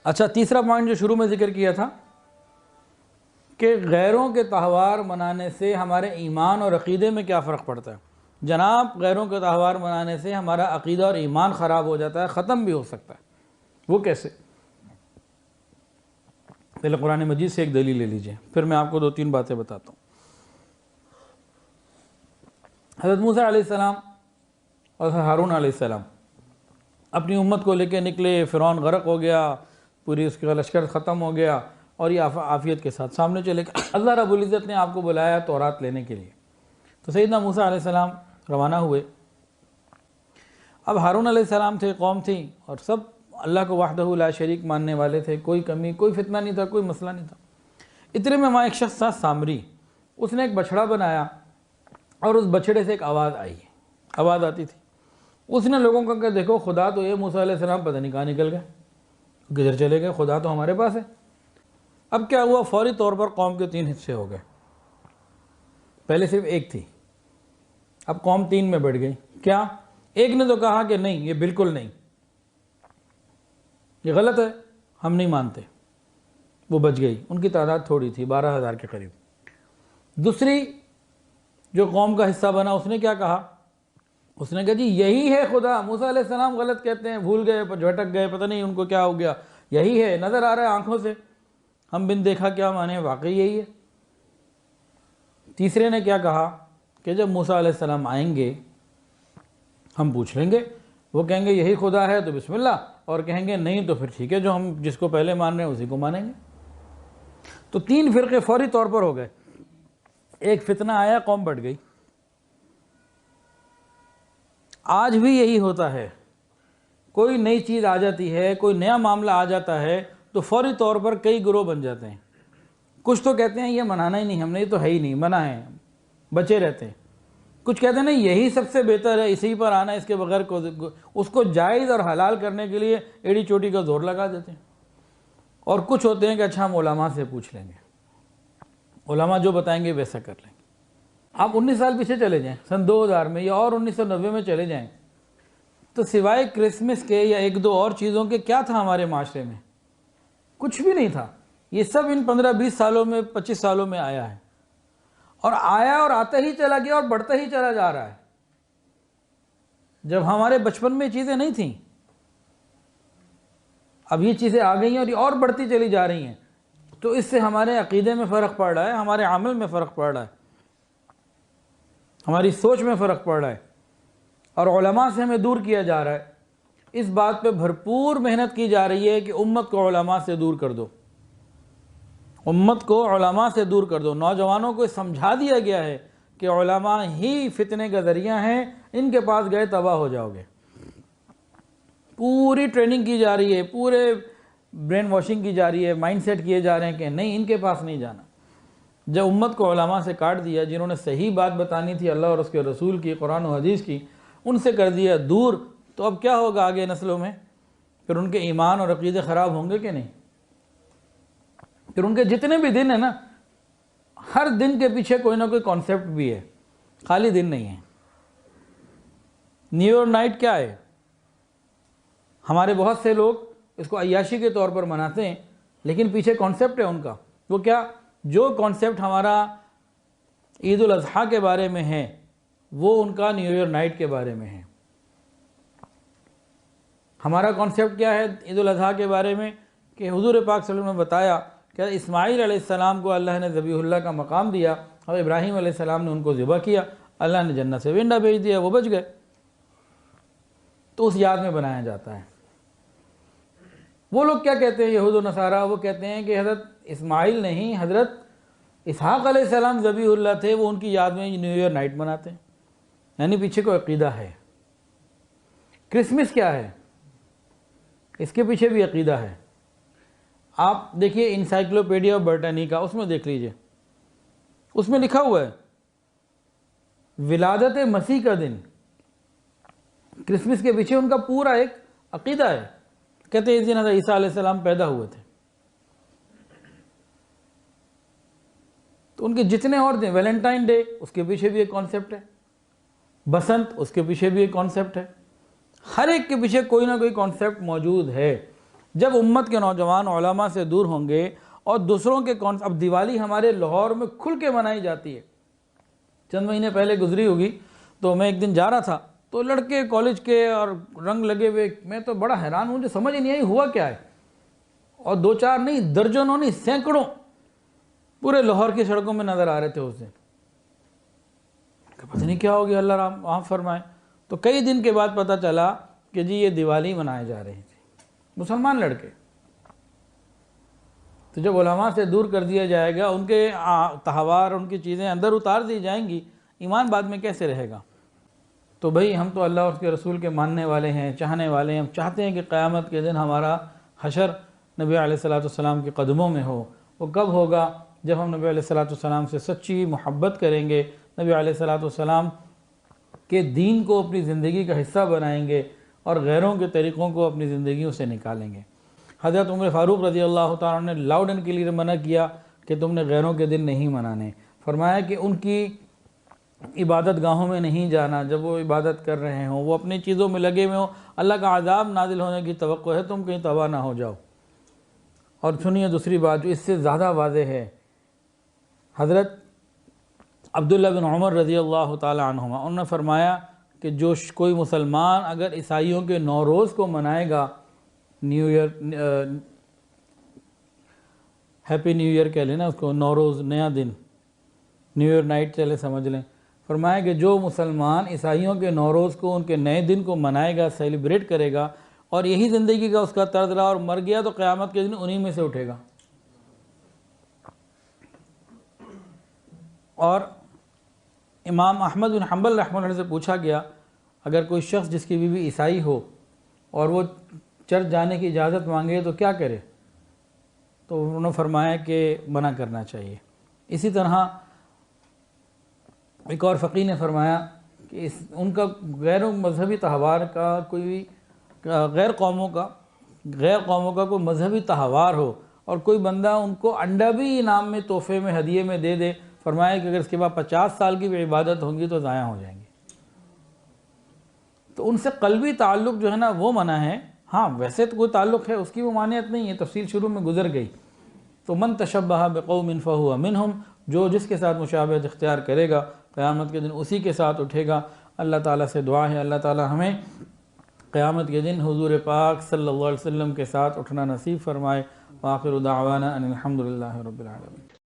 اچھا، تیسرا پوائنٹ جو شروع میں ذکر کیا تھا کہ غیروں کے تہوار منانے سے ہمارے ایمان اور عقیدے میں کیا فرق پڑتا ہے۔ جناب، غیروں کے تہوار منانے سے ہمارا عقیدہ اور ایمان خراب ہو جاتا ہے، ختم بھی ہو سکتا ہے۔ وہ کیسے؟ پہلے قرآن مجید سے ایک دلیل لے لیجئے، پھر میں آپ کو 2-3 باتیں بتاتا ہوں۔ حضرت موسیٰ علیہ السلام اور ہارون علیہ السلام اپنی امت کو لے کے نکلے، فرعون غرق ہو گیا، پوری اس کا لشکر ختم ہو گیا، اور یہ عافیت کے ساتھ سامنے چلے گئے۔ اللہ رب العزت نے آپ کو بلایا تورات لینے کے لیے، تو سیدنا موسیٰ علیہ السلام روانہ ہوئے۔ اب ہارون علیہ السلام تھے، قوم تھی، اور سب اللہ کو وحدہ لا شریک ماننے والے تھے، کوئی کمی، کوئی فتنہ نہیں تھا، کوئی مسئلہ نہیں تھا۔ اتنے میں وہاں ایک شخص تھا سامری، اس نے ایک بچھڑا بنایا، اور اس بچھڑے سے ایک آواز آتی تھی۔ اس نے لوگوں کو کہا، دیکھو خدا تو یہ موسیٰ علیہ السلام پتہ نہیں کہاں نکل گئے، کدھر چلے گئے، خدا تو ہمارے پاس ہے۔ اب کیا ہوا، فوری طور پر قوم کے 3 حصے ہو گئے، پہلے صرف ایک تھی، اب قوم 3 میں بڑھ گئی۔ کیا؟ ایک نے تو کہا کہ نہیں، یہ بالکل نہیں، یہ غلط ہے، ہم نہیں مانتے، وہ بچ گئی، ان کی تعداد تھوڑی تھی، 12,000 کے قریب۔ دوسری جو قوم کا حصہ بنا، اس نے کیا کہا؟ اس نے کہا جی یہی ہے خدا، موسیٰ علیہ السلام غلط کہتے ہیں، بھول گئے، جھٹک گئے، پتہ نہیں ان کو کیا ہو گیا، یہی ہے، نظر آ رہا ہے آنکھوں سے، ہم بن دیکھا کیا مانے، واقعی یہی ہے۔ تیسرے نے کیا کہا کہ جب موسیٰ علیہ السلام آئیں گے ہم پوچھ لیں گے، وہ کہیں گے یہی خدا ہے تو بسم اللہ، اور کہیں گے نہیں تو پھر ٹھیک ہے، جو ہم جس کو پہلے مان رہے ہیں اسی کو مانیں گے۔ تو 3 فرقے فوری طور پر ہو گئے، ایک فتنہ آیا، قوم بڑھ گئی۔ آج بھی یہی ہوتا ہے، کوئی نئی چیز آ جاتی ہے، کوئی نیا معاملہ آ جاتا ہے تو فوری طور پر کئی گروہ بن جاتے ہیں۔ کچھ تو کہتے ہیں یہ منانا ہی نہیں، ہم نے یہ تو ہے ہی نہیں، منع ہے، بچے رہتے ہیں۔ کچھ کہتے ہیں نہیں یہی سب سے بہتر ہے، اسی پر آنا، اس کے بغیر اس کو جائز اور حلال کرنے کے لیے ایڑی چوٹی کا زور لگا دیتے ہیں۔ اور کچھ ہوتے ہیں کہ اچھا ہم علماء سے پوچھ لیں گے، علماء جو بتائیں گے ویسا کر لیں گے۔ آپ 19 سال پیچھے چلے جائیں، سن 2000 میں یا اور 1990 میں چلے جائیں، تو سوائے کرسمس کے یا 1-2 اور چیزوں کے کیا تھا ہمارے معاشرے میں؟ کچھ بھی نہیں تھا۔ یہ سب ان 15-20 سالوں میں، 25 سالوں میں آیا ہے، اور آیا اور آتا ہی چلا گیا اور بڑھتا ہی چلا جا رہا ہے۔ جب ہمارے بچپن میں چیزیں نہیں تھیں، اب یہ چیزیں آ گئی ہیں اور یہ اور بڑھتی چلی جا رہی ہیں، تو اس سے ہمارے عقیدے میں فرق پڑ رہا ہے، ہمارے عمل میں فرق پڑ رہا ہے، ہماری سوچ میں فرق پڑ رہا ہے، اور علماء سے ہمیں دور کیا جا رہا ہے۔ اس بات پہ بھرپور محنت کی جا رہی ہے کہ امت کو علماء سے دور کر دو، امت کو علماء سے دور کر دو۔ نوجوانوں کو سمجھا دیا گیا ہے کہ علماء ہی فتنے کا ذریعہ ہیں، ان کے پاس گئے تباہ ہو جاؤ گے۔ پوری ٹریننگ کی جا رہی ہے، پورے برین واشنگ کی جا رہی ہے، مائنڈ سیٹ کیے جا رہے ہیں کہ نہیں، ان کے پاس نہیں جانا۔ جب امت کو علماء سے کاٹ دیا، جنہوں نے صحیح بات بتانی تھی اللہ اور اس کے رسول کی، قرآن و حدیث کی، ان سے کر دیا دور، تو اب کیا ہوگا آگے نسلوں میں؟ پھر ان کے ایمان اور عقیدے خراب ہوں گے کہ نہیں؟ پھر ان کے جتنے بھی دن ہیں نا، ہر دن کے پیچھے کوئی نہ کوئی کانسیپٹ بھی ہے، خالی دن نہیں ہے۔ نیو ایئر نائٹ کیا ہے؟ ہمارے بہت سے لوگ اس کو عیاشی کے طور پر مناتے ہیں، لیکن پیچھے کانسیپٹ ہے ان کا۔ وہ کیا؟ جو کانسیپٹ ہمارا عید الاضحیٰ کے بارے میں ہے، وہ ان کا نیو ایئر نائٹ کے بارے میں ہے۔ ہمارا کانسیپٹ کیا ہے عید الاضحیٰ کے بارے میں؟ کہ حضور پاک صلی اللہ علیہ وسلم نے بتایا کہ اسماعیل علیہ السلام کو اللہ نے ذبیح اللہ کا مقام دیا، اور ابراہیم علیہ السلام نے ان کو ذبح کیا، اللہ نے جنت سے ونڈا بھیج دیا، وہ بچ گئے، تو اس یاد میں بنایا جاتا ہے۔ وہ لوگ کیا کہتے ہیں یہود و نصارہ؟ وہ کہتے ہیں کہ حضرت اسماعیل نہیں، حضرت اسحاق علیہ السلام ذبیح اللہ تھے، وہ ان کی یاد میں نیو ایئر نائٹ مناتے ہیں، یعنی پیچھے کوئی عقیدہ ہے۔ کرسمس کیا ہے؟ اس کے پیچھے بھی عقیدہ ہے۔ آپ دیکھیے انسائکلوپیڈیا برٹانیکا، اس میں دیکھ لیجئے، اس میں لکھا ہوا ہے ولادت مسیح کا دن۔ کرسمس کے پیچھے ان کا پورا ایک عقیدہ ہے، کہتے ہیں اس دن حضرت عیسیٰ علیہ السلام پیدا ہوئے تھے۔ تو ان کے جتنے اور دن، ویلنٹائن ڈے، اس کے پیچھے بھی ایک کانسیپٹ ہے، بسنت، اس کے پیچھے بھی ایک کانسیپٹ ہے۔ ہر ایک کے پیچھے کوئی نہ کوئی کانسیپٹ موجود ہے۔ جب امت کے نوجوان علماء سے دور ہوں گے اور دوسروں کے اب دیوالی ہمارے لاہور میں کھل کے منائی جاتی ہے، چند مہینے پہلے گزری ہوگی، تو میں ایک دن جا رہا تھا تو لڑکے کالج کے اور رنگ لگے ہوئے، میں تو بڑا حیران ہوں، جو سمجھ ہی نہیں آئی ہوا کیا ہے، اور دو چار نہیں، درجنوں نہیں، سینکڑوں پورے لاہور کی سڑکوں میں نظر آ رہے تھے اس دن. پتہ نہیں کیا ہو گیا، اللہ رحم معاف فرمائے. تو کئی دن کے بعد پتہ چلا کہ جی یہ دیوالی منائے جا رہی تھی، مسلمان لڑکے. تو جب علماء سے دور کر دیا جائے گا، ان کے تہوار، ان کی چیزیں اندر اتار دی جائیں گی، ایمان بعد میں کیسے رہے گا؟ تو بھئی ہم تو اللہ اور اس کے رسول کے ماننے والے ہیں، چاہنے والے ہیں. ہم چاہتے ہیں کہ قیامت کے دن ہمارا حشر نبی علیہ السلام کے قدموں میں ہو. وہ کب ہوگا؟ جب ہم نبی علیہ السلام سے سچی محبت کریں گے، نبی علیہ السلام کے دین کو اپنی زندگی کا حصہ بنائیں گے اور غیروں کے طریقوں کو اپنی زندگیوں سے نکالیں گے. حضرت عمر فاروق رضی اللہ تعالیٰ نے لاؤڈ اینڈ کلیئر منع کیا کہ تم نے غیروں کے دن نہیں منانے. فرمایا کہ ان کی عبادت گاہوں میں نہیں جانا، جب وہ عبادت کر رہے ہوں، وہ اپنی چیزوں میں لگے ہوئے ہوں، اللہ کا عذاب نازل ہونے کی توقع ہے، تم کہیں تباہ نہ ہو جاؤ. اور سنیے دوسری بات جو اس سے زیادہ واضح ہے، حضرت عبداللہ بن عمر رضی اللہ تعالیٰ عنہما، انہوں نے فرمایا کہ جو کوئی مسلمان اگر عیسائیوں کے نوروز کو منائے گا، new year, happy new year کہہ لیں نا اس کو، نوروز نیا دن، نیو ایئر نائٹ چلے سمجھ لیں. فرمایا کہ جو مسلمان عیسائیوں کے نوروز کو، ان کے نئے دن کو منائے گا، سیلیبریٹ کرے گا، اور یہی زندگی کا اس کا طرز رہا اور مر گیا، تو قیامت کے دن انہی میں سے اٹھے گا. اور امام احمد بن حنبل رحمہ اللہ سے پوچھا گیا، اگر کوئی شخص جس کی بیوی عیسائی ہو اور وہ چرچ جانے کی اجازت مانگے تو کیا کرے؟ تو انہوں نے فرمایا کہ منع کرنا چاہیے. اسی طرح ایک اور فقیہ نے فرمایا کہ ان کا غیر مذہبی تہوار کا کوئی غیر قوموں کا کوئی مذہبی تہوار ہو اور کوئی بندہ ان کو انڈا بھی انعام میں، تحفے میں، ہدیے میں دے دے، فرمایا کہ اگر اس کے بعد 50 سال کی بھی عبادت ہوں گی تو ضائع ہو جائیں گی. تو ان سے قلبی تعلق جو ہے نا وہ منع ہے. ہاں ویسے تو کوئی تعلق ہے، اس کی ممانعت نہیں ہے، تفصیل شروع میں گزر گئی. تو من تشبہ بقوم فہو منہم، جو جس کے ساتھ مشابہت اختیار کرے گا قیامت کے دن اسی کے ساتھ اٹھے گا. اللہ تعالیٰ سے دعا ہے اللہ تعالیٰ ہمیں قیامت کے دن حضور پاک صلی اللہ علیہ وسلم کے ساتھ اٹھنا نصیب فرمائے. وآخر دعوانا ان الحمد للہ رب العالمین.